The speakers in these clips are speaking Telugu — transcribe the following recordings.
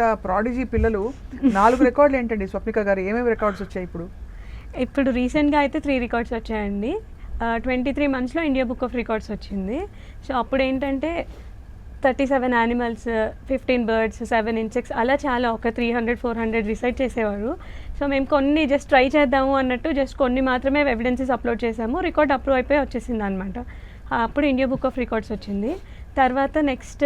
ఇంత ప్రాడిజీ పిల్లలు 4 రికార్డులు ఏంటండి స్వప్నిక గారు? ఏమేమి రికార్డ్స్ వచ్చాయి ఇప్పుడు? ఇప్పుడు రీసెంట్గా అయితే 3 రికార్డ్స్ వచ్చాయండి. 23 మంత్స్లో ఇండియా బుక్ ఆఫ్ రికార్డ్స్ వచ్చింది. సో అప్పుడు ఏంటంటే 37 యానిమల్స్, 15 బర్డ్స్, 7 ఇన్సెక్ట్స్ అలా చాలా ఒక 300-400 రీసెర్చ్ చేసేవారు. సో మేము కొన్ని జస్ట్ ట్రై చేద్దాము అన్నట్టు జస్ట్ కొన్ని మాత్రమే ఎవిడెన్సెస్ అప్లోడ్ చేసాము. రికార్డ్ అప్రూవ్ అయిపోయి వచ్చేసింది అనమాట. అప్పుడు ఇండియా బుక్ ఆఫ్ రికార్డ్స్ వచ్చింది. తర్వాత నెక్స్ట్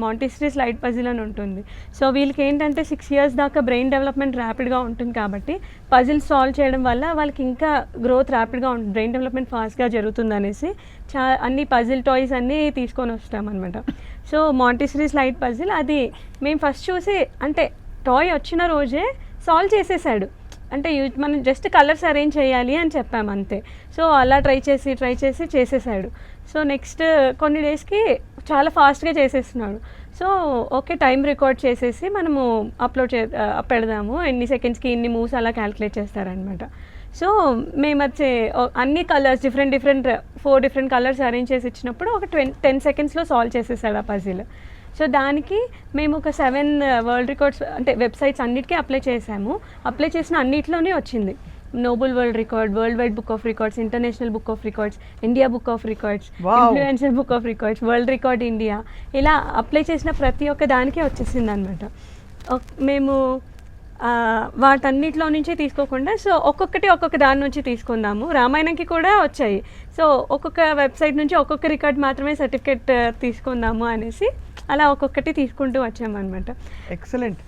మాంటిసరీ స్లైడ్ పజిల్ అని ఉంటుంది. సో వీళ్ళకి ఏంటంటే 6 years దాకా బ్రెయిన్ డెవలప్మెంట్ ర్యాపిడ్గా ఉంటుంది కాబట్టి పజిల్ సాల్వ్ చేయడం వల్ల వాళ్ళకి ఇంకా గ్రోత్ ర్యాపిడ్గా ఉంటుంది, బ్రెయిన్ డెవలప్మెంట్ ఫాస్ట్గా జరుగుతుంది అనేసి అన్ని పజిల్ టాయ్స్ అన్నీ తీసుకొని వస్తామన్నమాట. సో మాంటిసరీ స్లైడ్ పజిల్ అది మేము ఫస్ట్ చూసి అంటే టాయ్ వచ్చిన రోజే సాల్వ్ చేసేసాడు. అంటే మనం జస్ట్ కలర్స్ అరేంజ్ చేయాలి అని చెప్పాము అంతే. సో అలా ట్రై చేసి చేసేసాడు. సో నెక్స్ట్ కొన్ని డేస్కి చాలా ఫాస్ట్గా చేసేస్తున్నాడు. సో ఓకే టైం రికార్డ్ చేసేసి మనము పెడదాము, ఎన్ని సెకండ్స్కి ఇన్ని మూవ్స్ అలా క్యాలిక్యులేట్ చేస్తారనమాట. సో మేము వచ్చే అన్ని colours different 4 different colours arrange చేసి ఇచ్చినప్పుడు ఒక 10 secondsలో సాల్వ్ చేసేసాడు ఆ పజిల్. సో దానికి మేము ఒక 7 వరల్డ్ రికార్డ్స్ అంటే వెబ్సైట్స్ అన్నిటికీ అప్లై చేసాము. అప్లై చేసిన అన్నిట్లోనే వచ్చింది. Nobel world record, world wide book of records, international book of records, India book of records, influencer book of records, world record India, ఇలా అప్లై చేసిన ప్రతి ఒక్క దానికి వచ్చేసింది అనమాట. మేము వాటన్నిటిలో నుంచి తీసుకోకుండా సో ఒక్కొక్క దాని నుంచి తీసుకుందాము. రామాయణంకి కూడా వచ్చాయి. సో ఒక్కొక్క వెబ్సైట్ నుంచి ఒక్కొక్క రికార్డ్ మాత్రమే సర్టిఫికేట్ తీసుకుందాము అనేసి అలా ఒక్కొక్కటి తీసుకుంటూ వచ్చామన్నమాట. ఎక్సలెంట్.